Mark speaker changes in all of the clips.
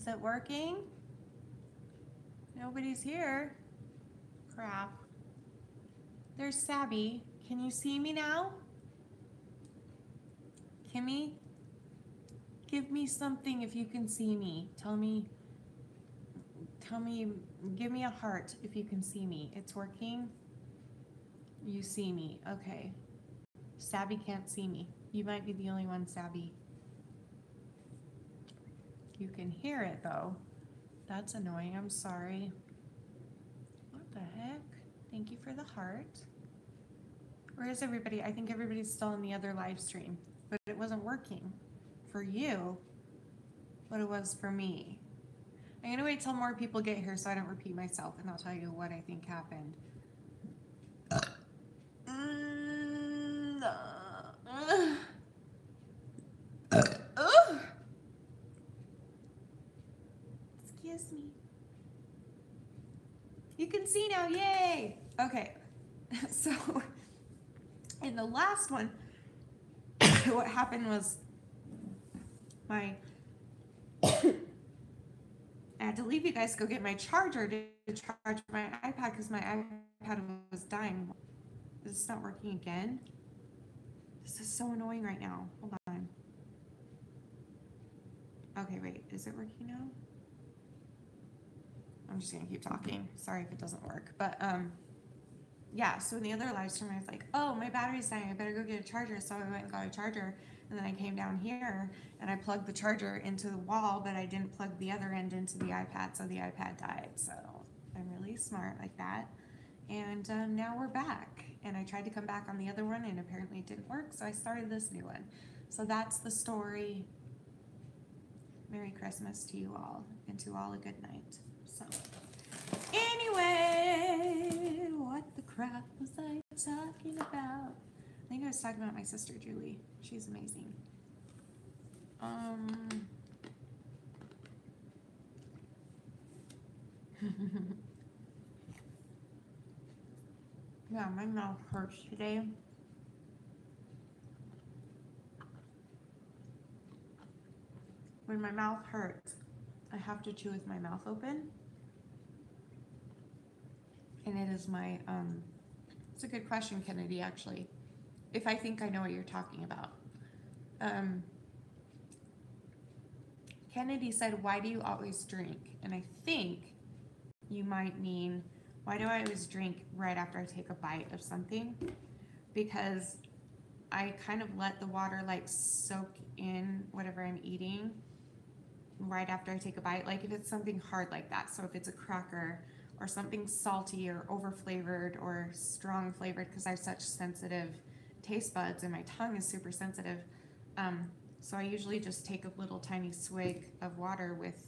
Speaker 1: Is it working? Nobody's here. Crap. There's Sabby. Can you see me now? Kimmy, give me something if you can see me. Tell me, give me a heart if you can see me. It's working. You see me. Okay. Sabby can't see me. You might be the only one, Sabby. You can hear it though. That's annoying. I'm sorry. What the heck? Thank you for the heart. Where is everybody? I think everybody's still in the other live stream, but it wasn't working for you, but it was for me. I'm gonna wait till more people get here so I don't repeat myself, and I'll tell you what I think happened. Excuse me. You can see now, yay! Okay, so in the last one, what happened was I had to leave you guys to go get my charger to charge my iPad because my iPad was dying. Is this not working again? This is so annoying right now. Hold on. Okay, wait, is it working now? I'm just gonna keep talking. Sorry if it doesn't work, but yeah, so in the other live stream I was like, oh, my battery's dying, I better go get a charger. So I went and got a charger, and then I came down here and I plugged the charger into the wall, but I didn't plug the other end into the iPad, so the iPad died. So I'm really smart like that. And now we're back, and I tried to come back on the other one and apparently it didn't work, so I started this new one. So that's the story. Merry Christmas to you all, and to all a good night. So anyway, what the crap was I talking about? I think I was talking about my sister Julie. She's amazing. Yeah, my mouth hurts today. When my mouth hurts, I have to chew with my mouth open. And it is my, it's a good question, Kennedy, actually. If I think I know what you're talking about. Kennedy said, why do you always drink? And I think you might mean, why do I always drink right after I take a bite of something? Because I kind of let the water like soak in whatever I'm eating right after I take a bite. Like if it's something hard like that. So if it's a cracker or something salty or over flavored or strong flavored, because I have such sensitive taste buds and my tongue is super sensitive. So I usually just take a little tiny swig of water with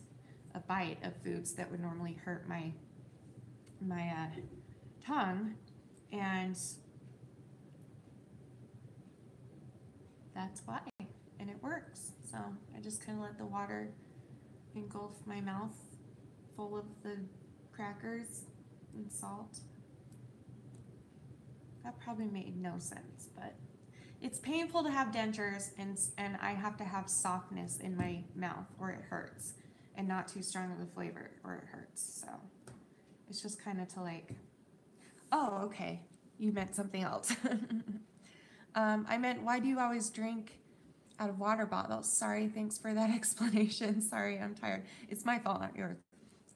Speaker 1: a bite of foods that would normally hurt my tongue, and that's why, and it works. So I just kind of let the water engulf my mouth full of the crackers and salt. That probably made no sense, but it's painful to have dentures, and I have to have softness in my mouth or it hurts, and not too strong of a flavor or it hurts. So it's just kind of to like, oh, okay, you meant something else. I meant, why do you always drink out of water bottles? Sorry, thanks for that explanation. Sorry, I'm tired. It's my fault, not yours.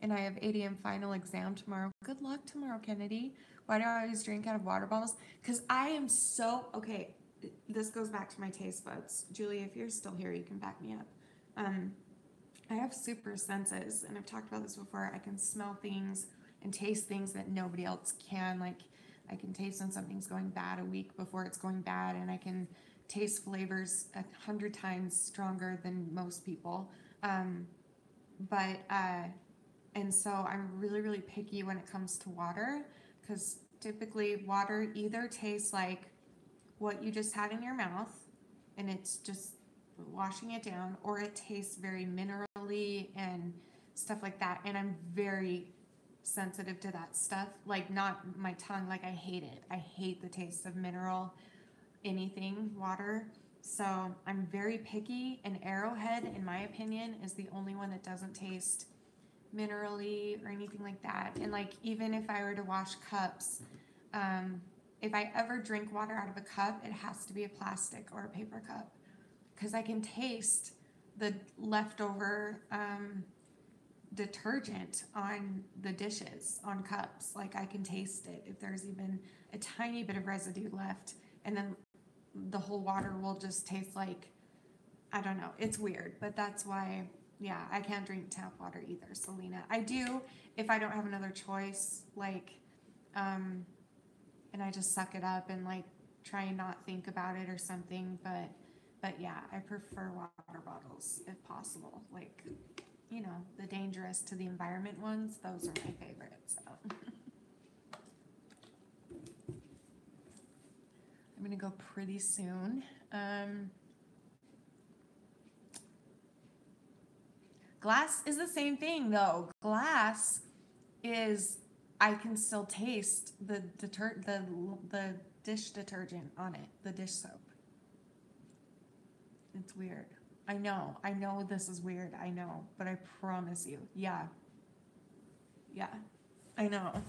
Speaker 1: And I have 8 a.m. final exam tomorrow. Good luck tomorrow, Kennedy. Why do I always drink out of water bottles? Because I am so, okay, this goes back to my taste buds. Julie, if you're still here, you can back me up. I have super senses, and I've talked about this before. I can smell things and taste things that nobody else can. Like I can taste when something's going bad a week before it's going bad, and I can taste flavors 100 times stronger than most people. And so I'm really, really picky when it comes to water, because typically water either tastes like what you just had in your mouth and it's just washing it down, or it tastes very minerally and stuff like that. And I'm very sensitive to that stuff. Like, not my tongue, like I hate it. I hate the taste of mineral anything, water. So I'm very picky, and Arrowhead, in my opinion, is the only one that doesn't taste minerally or anything like that. And like, even if I were to wash cups, if I ever drink water out of a cup, it has to be a plastic or a paper cup, because I can taste the leftover detergent on the dishes, on cups. Like, I can taste it if there's even a tiny bit of residue left, and then the whole water will just taste like, I don't know, it's weird. But that's why, yeah, I can't drink tap water either, Selena. I do if I don't have another choice, like, and I just suck it up and like try and not think about it or something. But yeah, I prefer water bottles if possible. Like, you know, the dangerous to the environment ones, those are my favorites. So. I'm gonna go pretty soon. Glass is the same thing though. Glass is, I can still taste the dish detergent on it, the dish soap. It's weird. I know this is weird, I know, but I promise you, yeah, I know.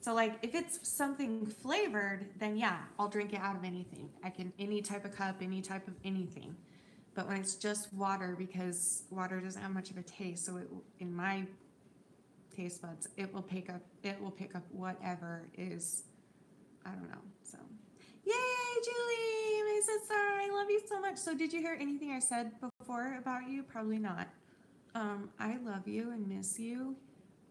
Speaker 1: So like, if it's something flavored, then yeah, I'll drink it out of anything. I can, any type of cup, any type of anything. But when it's just water, because water doesn't have much of a taste, so it, in my taste buds, it will pick up whatever is, I don't know. So, yay, Julie, my sister, I love you so much. So did you hear anything I said before about you? Probably not. I love you and miss you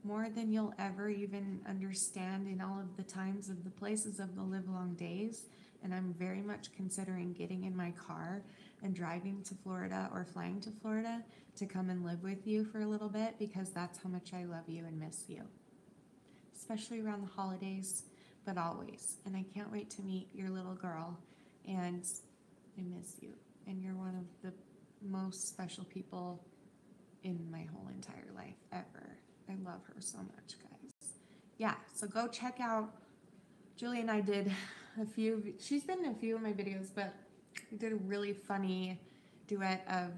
Speaker 1: more than you'll ever even understand in all of the times of the places of the livelong days. And I'm very much considering getting in my car and driving to Florida or flying to Florida to come and live with you for a little bit, because that's how much I love you and miss you, especially around the holidays, but always. And I can't wait to meet your little girl, and I miss you. And you're one of the most special people in my whole entire life ever. I love her so much, guys. Yeah, so go check out, Julie and I did a few, she's been in a few of my videos, but we did a really funny duet of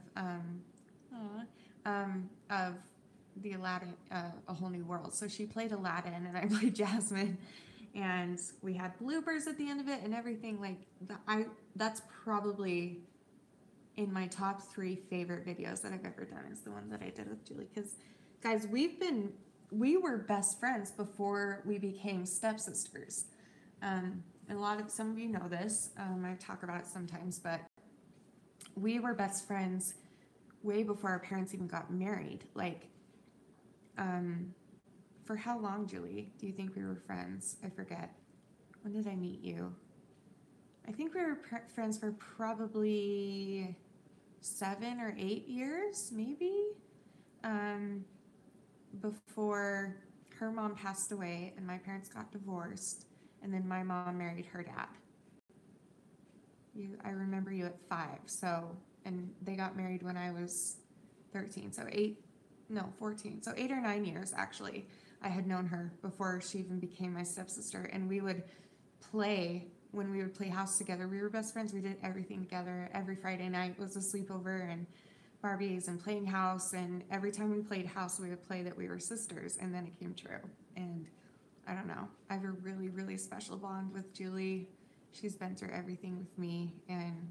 Speaker 1: the Aladdin, A Whole New World. So she played Aladdin and I played Jasmine, and we had bloopers at the end of it and everything. Like, that's probably in my top 3 favorite videos that I've ever done, is the one that I did with Julie. Because guys, we were best friends before we became stepsisters. And some of you know this, I talk about it sometimes, but we were best friends way before our parents even got married. Like, for how long, Julie, do you think we were friends? I forget. When did I meet you? I think we were friends for probably 7 or 8 years, maybe, before her mom passed away and my parents got divorced, and then my mom married her dad. I remember you at 5, so, and they got married when I was 13, so 14, so 8 or 9 years actually. I had known her before she even became my stepsister, and we would play, when we would play house together, we were best friends. We did everything together. Every Friday night was a sleepover and Barbies and playing house, and every time we played house, we would play that we were sisters, and then it came true. And I don't know, I have a really, really special bond with Julie. She's been through everything with me, and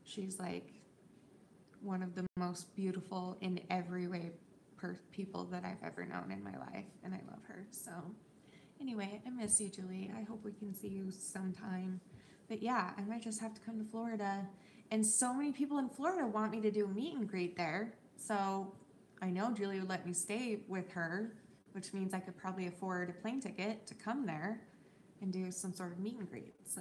Speaker 1: she's like one of the most beautiful in every way people that I've ever known in my life, and I love her. So anyway, I miss you, Julie. I hope we can see you sometime. But yeah, I might just have to come to Florida. And so many people in Florida want me to do a meet and greet there. So I know Julie would let me stay with her, which means I could probably afford a plane ticket to come there and do some sort of meet and greet. So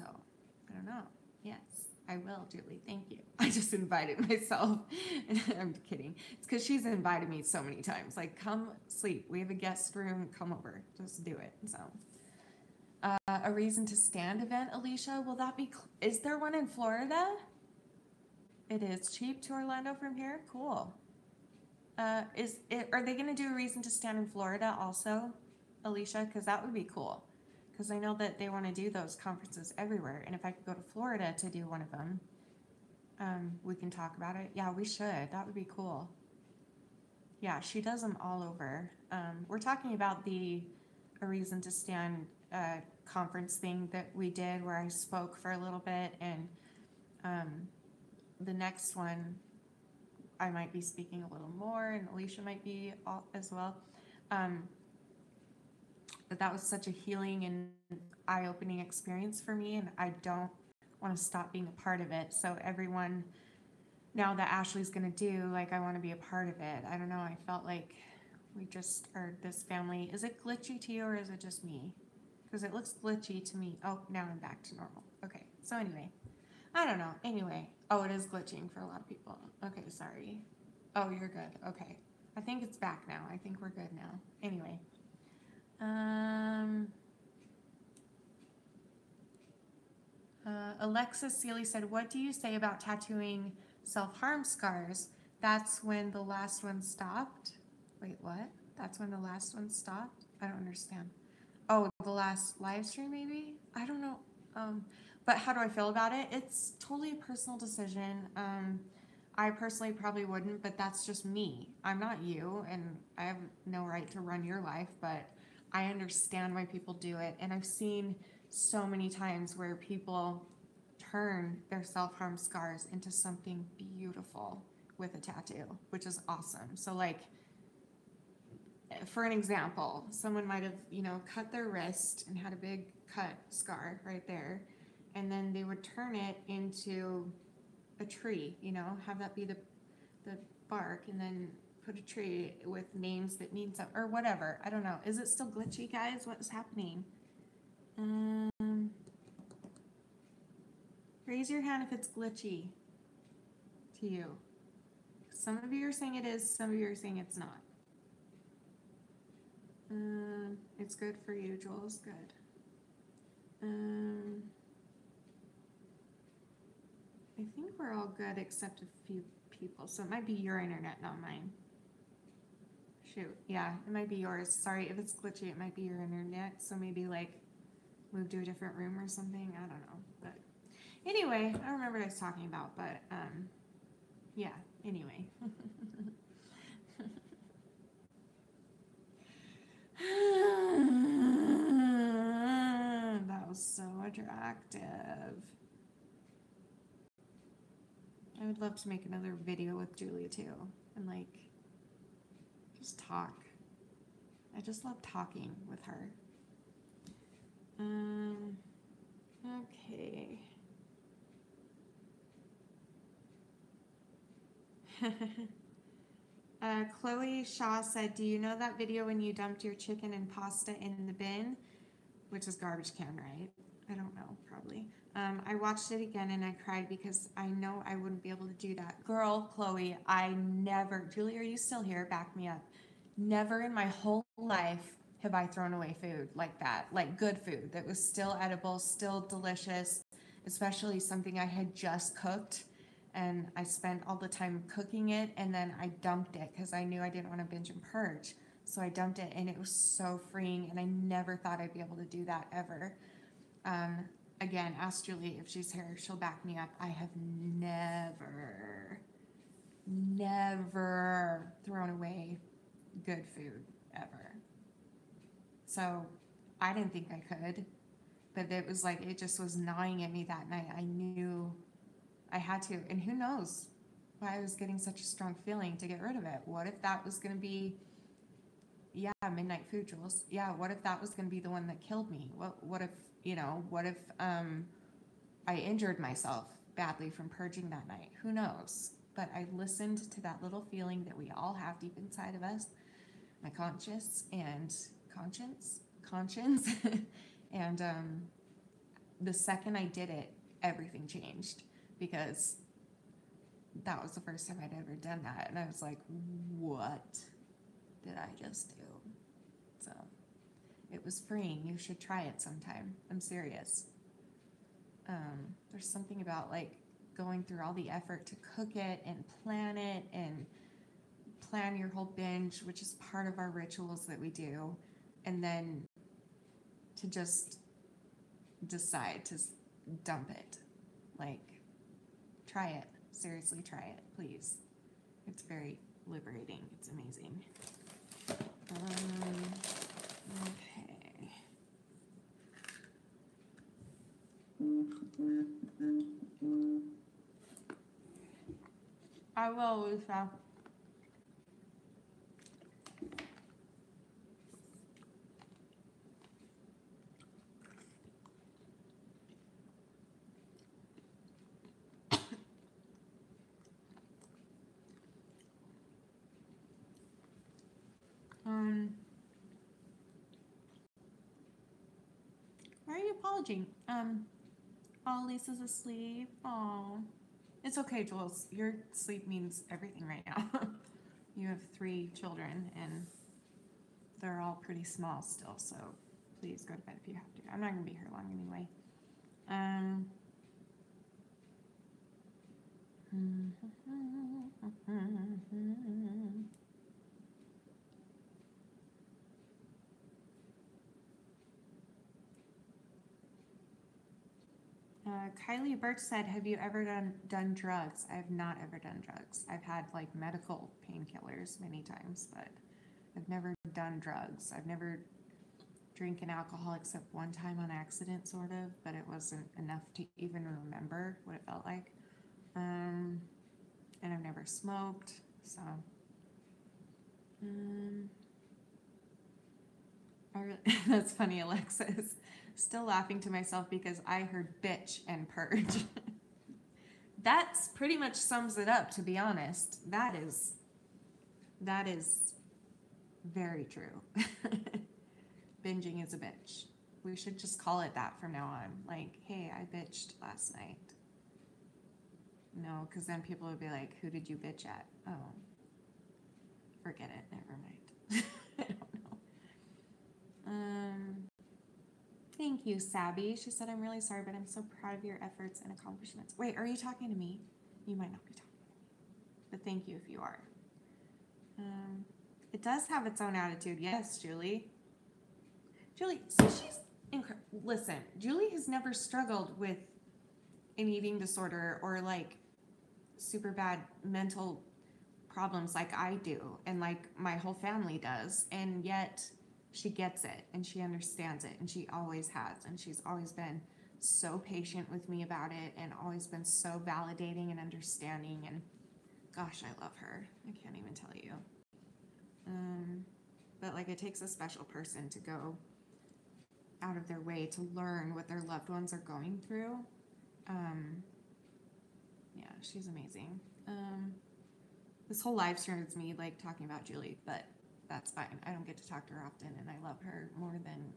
Speaker 1: I don't know. Yes, I will, Julie. Thank you. I just invited myself. I'm kidding. It's because she's invited me so many times. Like, come sleep. We have a guest room. Come over. Just do it. So, a reason to stand event, Alicia. Will that be? Is there one in Florida? It is cheap to Orlando from here. Cool. Are they going to do a reason to stand in Florida also, Alicia? Because that would be cool. Because I know that they want to do those conferences everywhere, and if I could go to Florida to do one of them, We can talk about it. Yeah, we should. That would be cool. Yeah, she does them all over. We're talking about A Reason to Stand conference thing that we did where I spoke for a little bit, and the next one I might be speaking a little more, and Alicia might be as well. But that was such a healing and eye-opening experience for me, and I don't want to stop being a part of it. So everyone now that Ashley's gonna do, like, I want to be a part of it. I don't know. I felt like we just are this family. Is it glitchy to you, or is it just me? Because it looks glitchy to me. Oh, now I'm back to normal. Okay. So anyway, I don't know. Anyway, oh, it is glitching for a lot of people. Okay, sorry. Oh, you're good. Okay. I think it's back now. I think we're good now. Anyway. Alexis Sealy said, what do you say about tattooing self-harm scars? That's when the last one stopped. Wait, what? That's when the last one stopped? I don't understand. Oh, the last live stream maybe? I don't know. But how do I feel about it? It's totally a personal decision. I personally probably wouldn't, but that's just me. I'm not you, and I have no right to run your life, but I understand why people do it. And I've seen so many times where people turn their self-harm scars into something beautiful with a tattoo, which is awesome. So, like, for an example, someone might have, cut their wrist and had a big cut scar right there, and then they would turn it into a tree, have that be the bark, and then put a tree with names that mean something or whatever. I don't know. Is it still glitchy, guys? What is happening? Raise your hand if it's glitchy to you. Some of you are saying it is, some of you are saying it's not. It's good for you, Joel's good. I think we're all good except a few people, so it might be your internet, not mine. Shoot, yeah, it might be yours. Sorry, if it's glitchy, it might be your internet, so maybe, like, move to a different room or something. I don't know, but anyway, I don't remember what I was talking about, but yeah, anyway. That was so attractive. I would love to make another video with Julie too, and, like, just talk. I just love talking with her. Okay. Chloe Shaw said, do you know that video when you dumped your chicken and pasta in the bin? Which is garbage can, right? I don't know, probably. I watched it again and I cried because I know I wouldn't be able to do that. Girl, Chloe, I never, Julie, are you still here? Back me up. Never in my whole life have I thrown away food like that, like good food that was still edible, still delicious, especially something I had just cooked. And I spent all the time cooking it, and then I dumped it because I knew I didn't want to binge and purge. So I dumped it, and it was so freeing, and I never thought I'd be able to do that ever. Again, ask Julie if she's here. She'll back me up. I have never thrown away good food, ever. So I didn't think I could, but it was like, it just was gnawing at me that night. I knew I had to, and who knows why I was getting such a strong feeling to get rid of it. What if that was going to be, yeah, midnight food, Jules. Yeah, what if that was going to be the one that killed me? What if, what if I injured myself badly from purging that night? Who knows? But I listened to that little feeling that we all have deep inside of us, my conscience, and the second I did it, everything changed, because that was the first time I'd ever done that, and I was like, what did I just do? So it was freeing. You should try it sometime. I'm serious. There's something about, like, going through all the effort to cook it and plan your whole binge, which is part of our rituals that we do, and then to just decide to dump it. Like, try it Seriously, try it, please. It's very liberating. It's amazing. Okay. I will, Lisa. Why are you apologizing? Oh, Lisa's asleep. Oh, it's okay, Jules. Your sleep means everything right now. You have 3 children, and they're all pretty small still, so please go to bed if you have to. I'm not gonna be here long anyway. Kylie Birch said, have you ever done drugs? I have not ever done drugs. I've had like medical painkillers many times, but I've never done drugs. I've never drinking alcohol except one time on accident, sort of, but it wasn't enough to even remember what it felt like. And I've never smoked, so. That's funny, Alexis. Still laughing to myself because I heard bitch and purge. That's pretty much sums it up, to be honest. That is very true. Binging is a bitch. We should just call it that from now on. Like, hey, I bitched last night. No, because then people would be like, who did you bitch at? Oh, forget it. Never mind. I don't know. Thank you, Sabby. She said, I'm really sorry, but I'm so proud of your efforts and accomplishments. Wait, are you talking to me? You might not be talking to me, but thank you if you are. It does have its own attitude. Yes, Julie. Julie, so she's incredible. Listen, Julie has never struggled with an eating disorder or like super bad mental problems like I do and like my whole family does, and yet she gets it and she understands it, and she always has, and she's always been so patient with me about it and always been so validating and understanding, and gosh, I love her. I can't even tell you. But like, it takes a special person to go out of their way to learn what their loved ones are going through. Yeah, she's amazing. This whole live stream is me like talking about Julie, but that's fine. I don't get to talk to her often, and I love her more than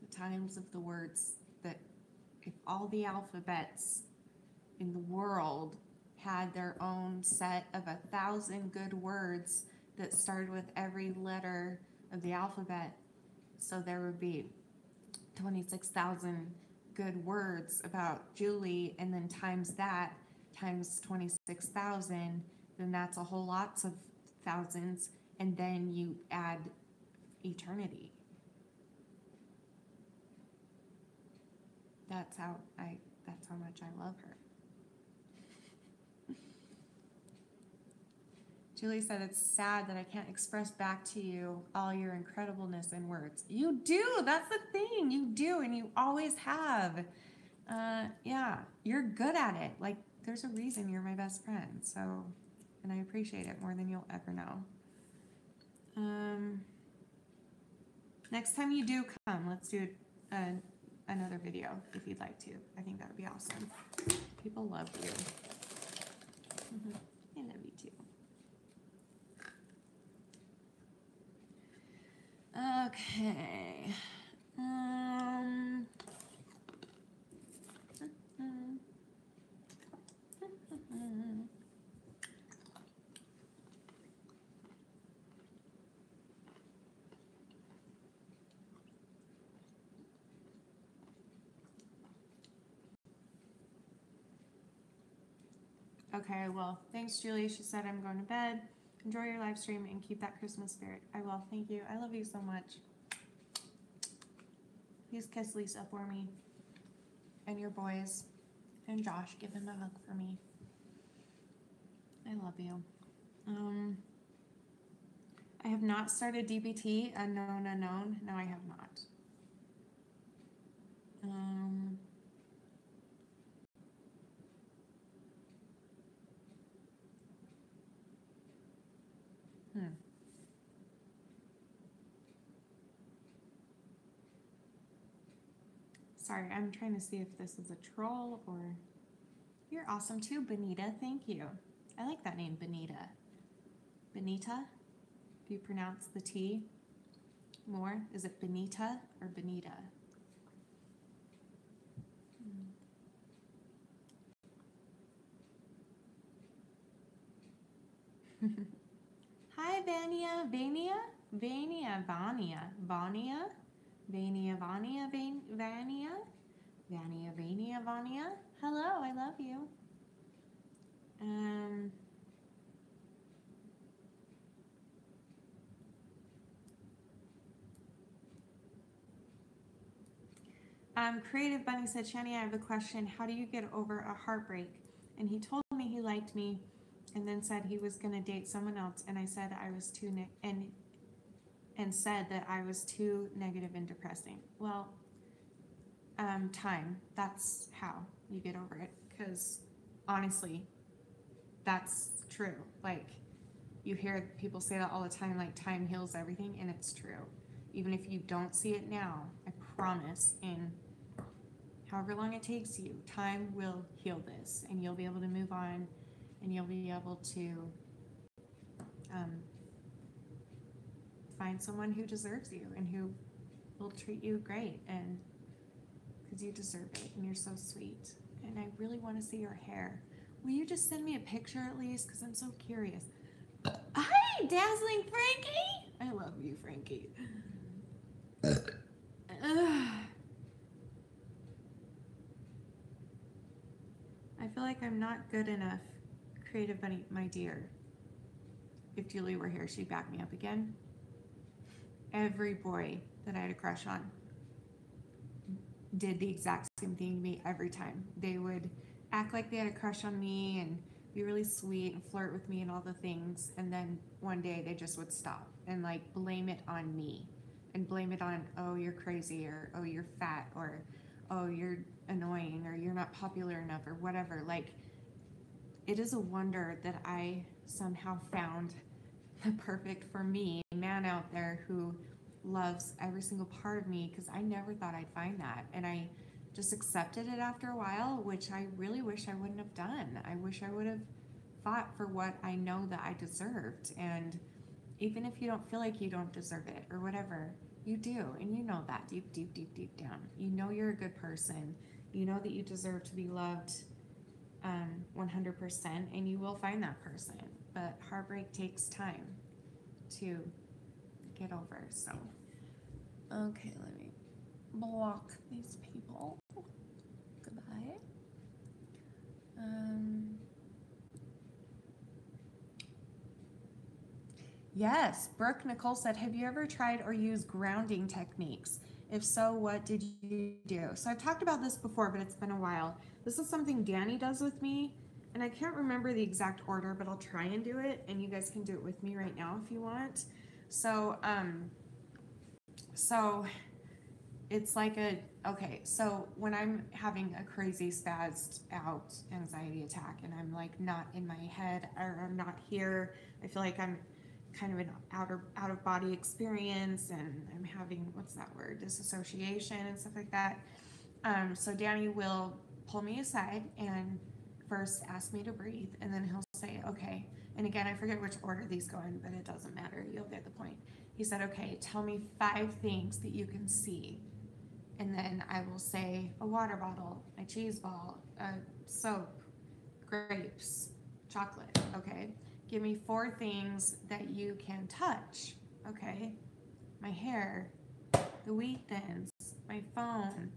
Speaker 1: the times of the words that if all the alphabets in the world had their own set of 1,000 good words that started with every letter of the alphabet, so there would be 26,000 good words about Julie, and then times that times 26,000, then that's a whole lots of thousands, and then you add eternity. That's how much I love her. Julie said, it's sad that I can't express back to you all your incredibleness in words. You do. That's the thing. You do, and you always have. Yeah, you're good at it. Like, there's a reason you're my best friend. So, and I appreciate it more than you'll ever know. Next time you do come, let's do another video if you'd like to. I think that would be awesome. People love you. I love you too. Okay. Okay, well, thanks, Julie. She said, I'm going to bed. Enjoy your live stream and keep that Christmas spirit. I will. Thank you. I love you so much. Please kiss Lisa for me. And your boys. And Josh, give him a hug for me. I love you. I have not started DBT. Unknown, unknown. No, I have not. Hmm. Sorry, I'm trying to see if this is a troll or... You're awesome too, Benita. Thank you. I like that name, Benita. Benita? If you pronounce the T more, is it Benita or Benita? Hi, Vania. Vania? Vania. Vania. Vania? Vania. Vania. Vania? Vania. Vania. Vania? Hello, I love you. Creative Bunny said, Shanny, I have a question. How do you get over a heartbreak? And he told me he liked me and then said he was going to date someone else. And I said I was too, and said that I was too negative and depressing. Well, time. That's how you get over it. Because honestly, that's true. Like, you hear people say that all the time, like time heals everything, and it's true. Even if you don't see it now, I promise, in however long it takes you, time will heal this, and you'll be able to move on, and you'll be able to find someone who deserves you and who will treat you great, and because you deserve it, and you're so sweet. And I really want to see your hair. Will you just send me a picture at least? Because I'm so curious. Hi, Dazzling Frankie! I love you, Frankie. I feel like I'm not good enough, Creative Bunny, my dear. If Julie were here, she'd back me up again. Every boy that I had a crush on did the exact same thing to me every time. They would act like they had a crush on me and be really sweet and flirt with me and all the things, and then one day they just would stop and like blame it on me and blame it on, oh, you're crazy, or oh, you're fat, or oh, you're annoying, or you're not popular enough, or whatever. Like, it is a wonder that I somehow found the perfect for me man out there who loves every single part of me, because I never thought I'd find that, and I just accepted it after a while, which I really wish I wouldn't have done. I wish I would have fought for what I know that I deserved. And even if you don't feel like you don't deserve it or whatever, you do, and you know that deep, deep, deep, deep down. You know you're a good person. You know that you deserve to be loved 100%, and you will find that person. But heartbreak takes time to get over. So, okay, let me block these people. Goodbye. Yes, Brooke Nicole said, have you ever tried or used grounding techniques? If so, what did you do? So I've talked about this before, but it's been a while. This is something Danny does with me, and I can't remember the exact order, but I'll try and do it, and you guys can do it with me right now if you want. So, it's like so when I'm having a crazy spazzed out anxiety attack and I'm like not in my head, or I'm not here, I feel like I'm kind of an out of body experience, and I'm having, what's that word, disassociation and stuff like that. So Danny will pull me aside and first ask me to breathe, and then he'll say, okay, and again, I forget which order these go in, but it doesn't matter, you'll get the point. He said, okay, tell me 5 things that you can see. And then I will say a water bottle, a cheese ball, soap, grapes, chocolate, okay? Give me 4 things that you can touch, okay? My hair, the wheat thins, my phone,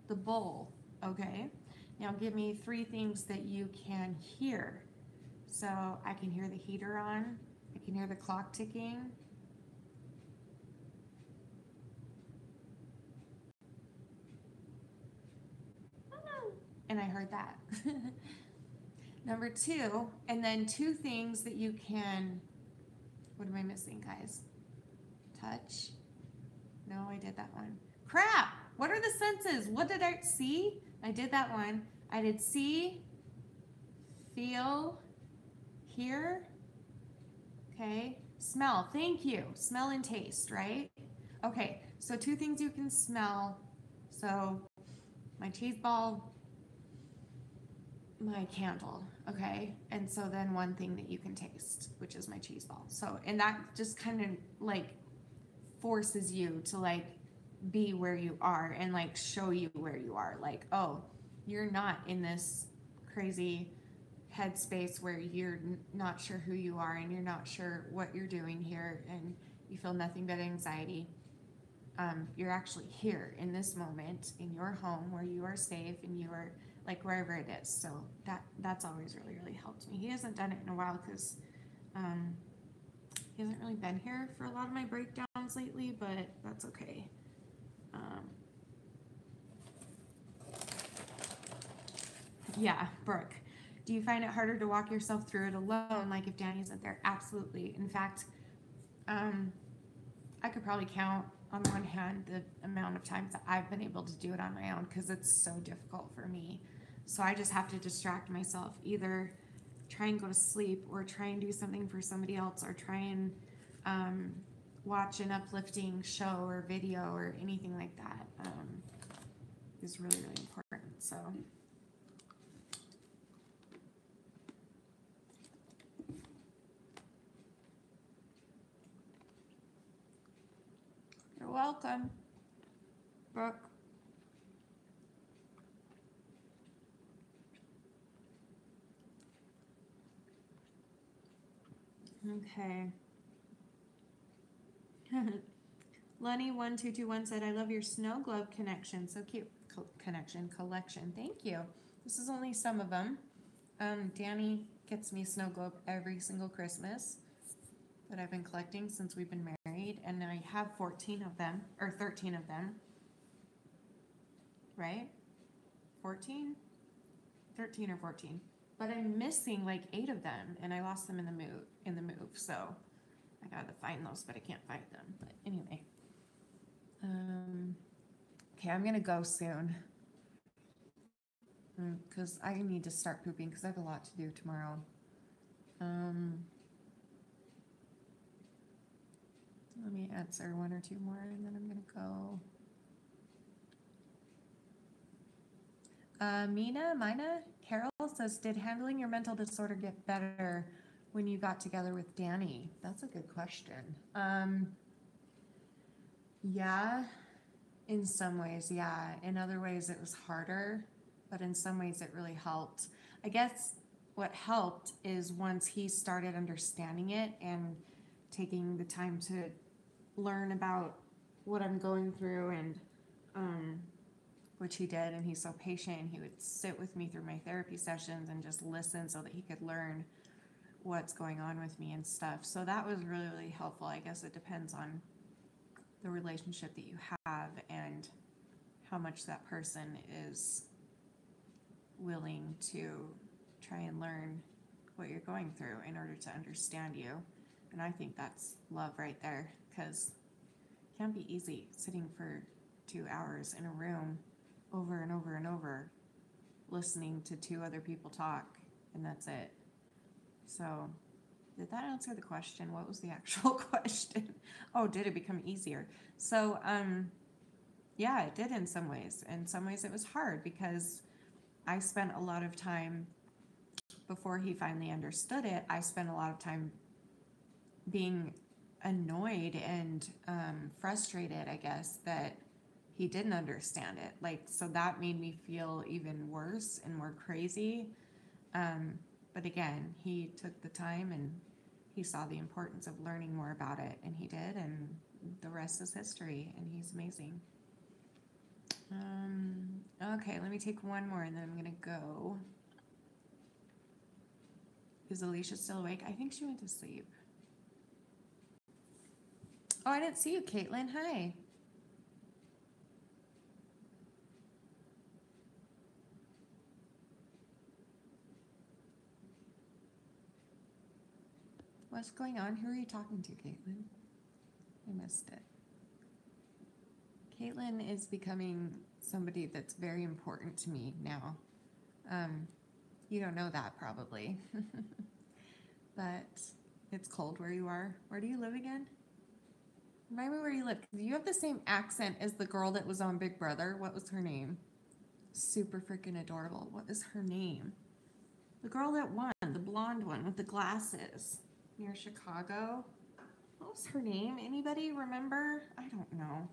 Speaker 1: the bowl, okay? Now give me 3 things that you can hear. So I can hear the heater on, I can hear the clock ticking, and I heard that. Number two, and then two things that you can, what am I missing, guys? Touch. No, I did that one. Crap! What are the senses? What did I see? I did that one. I did see, feel, hear. Okay. Smell. Thank you. Smell and taste, right? Okay. So two things you can smell. So my cheese ball, my candle. Okay. And so then one thing that you can taste, which is my cheese ball. So, and that just kind of like forces you to like be where you are and like show you where you are. Like, oh, you're not in this crazy headspace where you're not sure who you are and you're not sure what you're doing here and you feel nothing but anxiety. You're actually here in this moment in your home where you are safe and you are like wherever it is. So that's always really, really helped me. He hasn't done it in a while because he hasn't really been here for a lot of my breakdowns lately, but that's okay. Yeah, Brooke. Do you find it harder to walk yourself through it alone, like if Danny isn't there? Absolutely. In fact, I could probably count on one hand the amount of times that I've been able to do it on my own because it's so difficult for me. So I just have to distract myself, either try and go to sleep or try and do something for somebody else or try and watch an uplifting show or video or anything like that is really, really important. So. You're welcome, Brooke. Okay. Lenny1221 said, I love your snow globe connection. So cute. Collection. Thank you. This is only some of them. Danny gets me snow globe every single Christmas that I've been collecting since we've been married. And I have 14 of them, or 13 of them. Right? 14? 13 or 14. But I'm missing like 8 of them, and I lost them in the move. So I gotta find those, but I can't find them. But anyway, okay, I'm gonna go soon because I need to start pooping because I have a lot to do tomorrow. Let me answer one or two more, and then I'm gonna go. Mina, Carol says, did handling your mental disorder get better when you got together with Danny? That's a good question. Yeah, in some ways, yeah. In other ways, it was harder, but in some ways, it really helped. I guess what helped is once he started understanding it and taking the time to learn about what I'm going through and which he did, and he's so patient. He would sit with me through my therapy sessions and just listen so that he could learn what's going on with me and stuff. So that was really, really helpful. I guess it depends on the relationship that you have and how much that person is willing to try and learn what you're going through in order to understand you. And I think that's love right there, because it can't be easy sitting for 2 hours in a room over and over and over, listening to 2 other people talk, and that's it. So, did that answer the question? What was the actual question? Oh, did it become easier? So, yeah, it did in some ways. In some ways it was hard because I spent a lot of time, before he finally understood it, I spent a lot of time being annoyed and frustrated, I guess, that he didn't understand it. Like, so that made me feel even worse and more crazy. But again, he took the time and he saw the importance of learning more about it, and he did, and the rest is history, and he's amazing. Okay, let me take one more and then I'm gonna go. Is Alicia still awake? I think she went to sleep. Oh, I didn't see you, Caitlin. Hi. What's going on? Who are you talking to, Caitlin? I missed it. Caitlin is becoming somebody that's very important to me now. You don't know that probably, but it's cold where you are. Where do you live again? Remind me where you live. You have the same accent as the girl that was on Big Brother. What was her name? Super freaking adorable. What is her name? The girl that won, the blonde one with the glasses near Chicago. What was her name? Anybody remember? I don't know.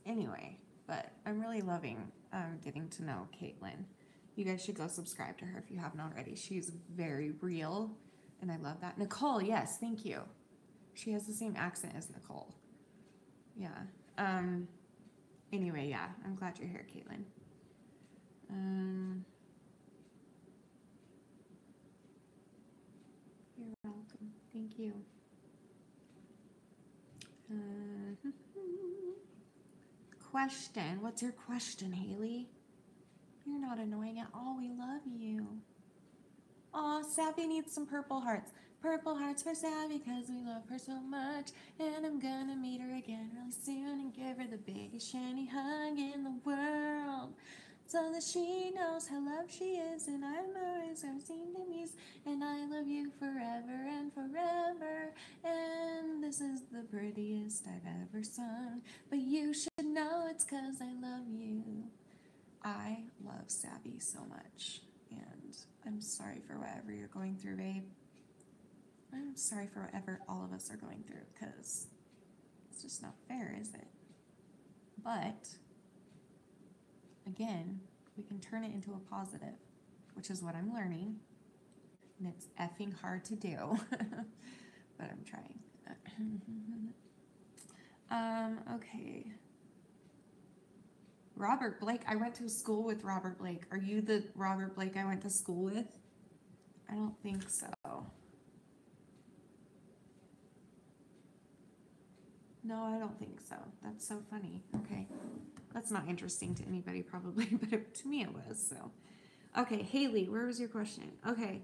Speaker 1: Anyway, but I'm really loving getting to know Caitlin. You guys should go subscribe to her if you haven't already. She's very real, and I love that. Nicole, yes, thank you. She has the same accent as Nicole. Yeah. Anyway, yeah, I'm glad you're here, Caitlin. You're welcome. Thank you. Question. What's your question, Haley? You're not annoying at all. We love you. Aw, Savvy needs some purple hearts. Purple hearts for Savvy because we love her so much. And I'm gonna meet her again really soon and give her the biggest Shanny hug in the world, so that she knows how loved she is, and I'm always her seen to me, and I love you forever and forever. And this is the prettiest I've ever sung, but you should know it's 'cause I love you. I love Savvy so much, and I'm sorry for whatever you're going through, babe. I'm sorry for whatever all of us are going through, because it's just not fair, is it? But again, we can turn it into a positive, which is what I'm learning, and it's effing hard to do, but I'm trying. Okay. Robert Blake. I went to school with Robert Blake. Are you the Robert Blake I went to school with? I don't think so. No, I don't think so. That's so funny. Okay. That's not interesting to anybody probably, but to me it was, so. Okay, Haley, where was your question? Okay.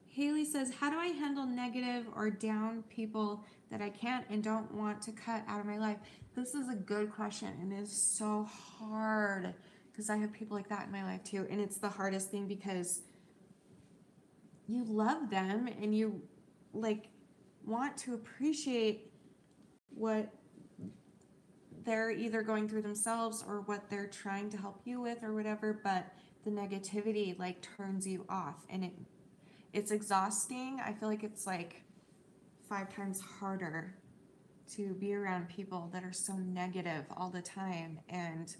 Speaker 1: Haley says, how do I handle negative or down people that I can't and don't want to cut out of my life? This is a good question, and it is so hard because I have people like that in my life too, and it's the hardest thing because you love them and you like want to appreciate what they're either going through themselves or what they're trying to help you with or whatever, but the negativity like turns you off, and it's exhausting. I feel like it's like 5 times harder to be around people that are so negative all the time, and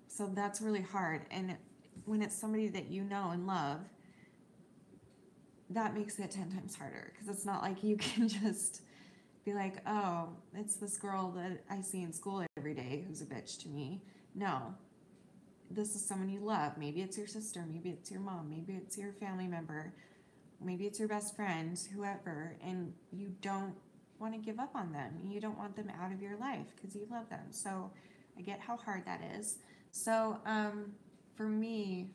Speaker 1: so that's really hard. And when it's somebody that you know and love, that makes it 10 times harder, because it's not like you can just be like, oh, it's this girl that I see in school every day who's a bitch to me. No, this is someone you love. Maybe it's your sister, maybe it's your mom, maybe it's your family member, maybe it's your best friend, whoever, and you don't want to give up on them. You don't want them out of your life because you love them. So I get how hard that is. So for me,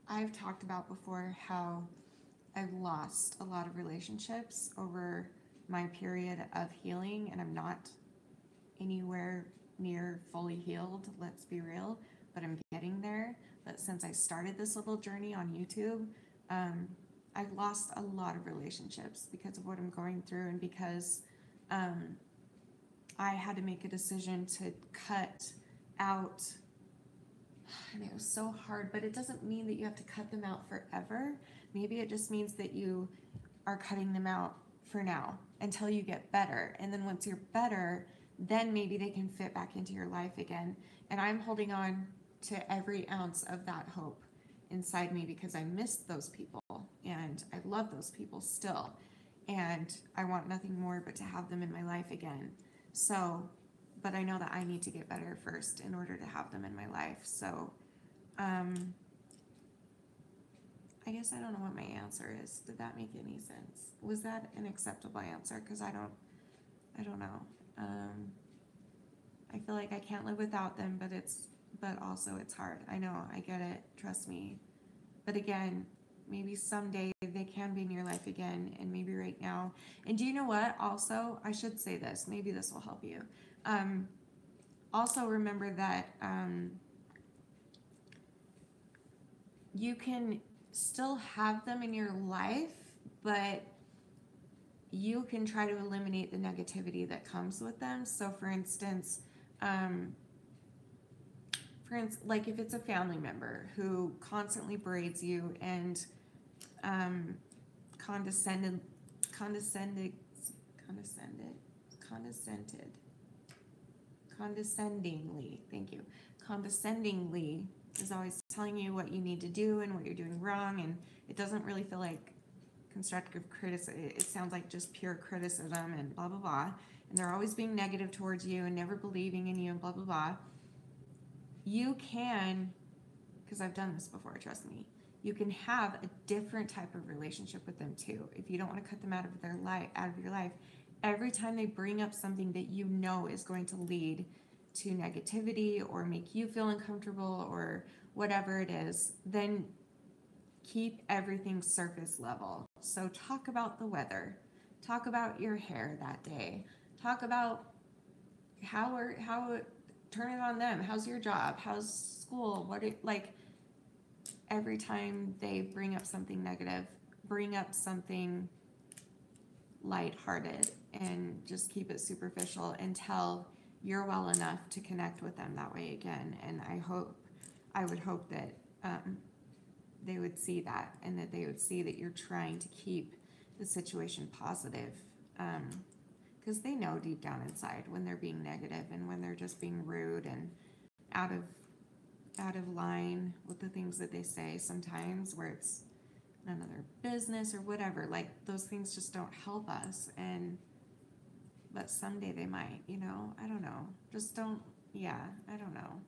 Speaker 1: I've talked about before how I've lost a lot of relationships over my period of healing, and I'm not anywhere near fully healed, let's be real, but I'm getting there. But since I started this little journey on YouTube, I've lost a lot of relationships because of what I'm going through, and because I had to make a decision to cut out, and it was so hard, but it doesn't mean that you have to cut them out forever. Maybe it just means that you are cutting them out for now until you get better, and then once you're better, then maybe they can fit back into your life again. And I'm holding on to every ounce of that hope inside me because I missed those people and I love those people still, and I want nothing more but to have them in my life again. So, but I know that I need to get better first in order to have them in my life. So I guess I don't know what my answer is. Did that make any sense? Was that an acceptable answer? Because I don't know. I feel like I can't live without them, but also it's hard. I know, I get it. Trust me. But again, maybe someday they can be in your life again, and maybe right now. And do you know what? Also, I should say this. Maybe this will help you. Also, remember that you can still have them in your life, but you can try to eliminate the negativity that comes with them. So, for instance, like if it's a family member who constantly berates you and condescended, condescended, condescendingly, thank you, condescendingly is always telling you what you need to do and what you're doing wrong, and it doesn't really feel like constructive criticism. It sounds like just pure criticism and blah blah blah, and they're always being negative towards you and never believing in you and blah blah blah. You can, because I've done this before, trust me, you can have a different type of relationship with them too. If you don't want to cut them out of their life, out of your life, every time they bring up something that you know is going to lead to negativity or make you feel uncomfortable or whatever it is, then keep everything surface level. So talk about the weather, talk about your hair that day, talk about how turn it on them. How's your job? How's school? Like every time they bring up something negative, bring up something lighthearted and just keep it superficial until you're well enough to connect with them that way again. And I would hope that they would see that, and that they would see that you're trying to keep the situation positive. Because they know deep down inside when they're being negative and when they're just being rude and out of line with the things that they say sometimes, where it's none of their business or whatever. Like those things just don't help us, but someday they might, I don't know. Just don't, yeah, I don't know.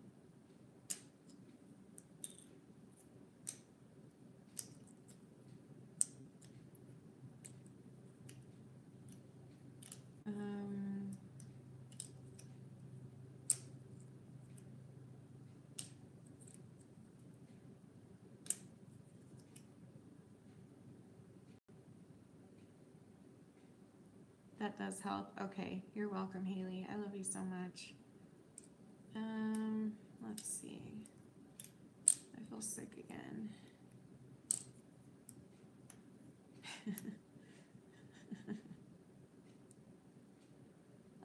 Speaker 1: That does help. Okay, you're welcome, Haley. I love you so much. Let's see. I feel sick again.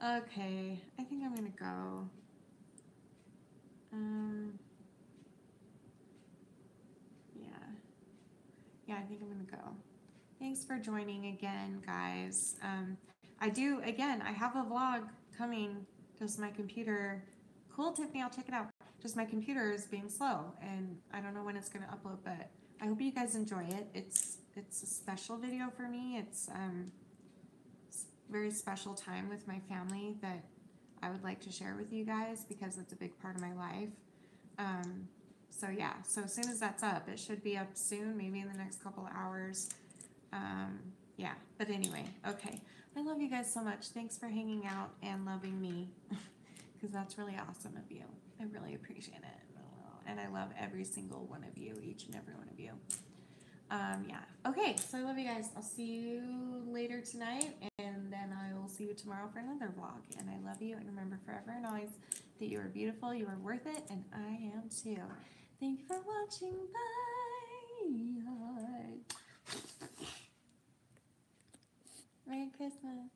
Speaker 1: Okay, I think I'm gonna go. Yeah, I think I'm gonna go. Thanks for joining again, guys. I have a vlog coming. Just my computer, cool, Tiffany, I'll check it out. Just my computer is being slow, and I don't know when it's gonna upload, but I hope you guys enjoy it. It's a special video for me. It's very special time with my family that I would like to share with you guys because it's a big part of my life. So yeah, so as soon as that's up, it should be up soon, maybe in the next couple of hours. Yeah, but anyway, okay. I love you guys so much. Thanks for hanging out and loving me, because that's really awesome of you. I really appreciate it. And I love every single one of you, each and every one of you. Yeah, okay, so I love you guys. I'll see you later tonight, and then I will see you tomorrow for another vlog. And I love you, and remember forever and always that you are beautiful, you are worth it, and I am too. Thank you for watching. Bye. Merry Christmas.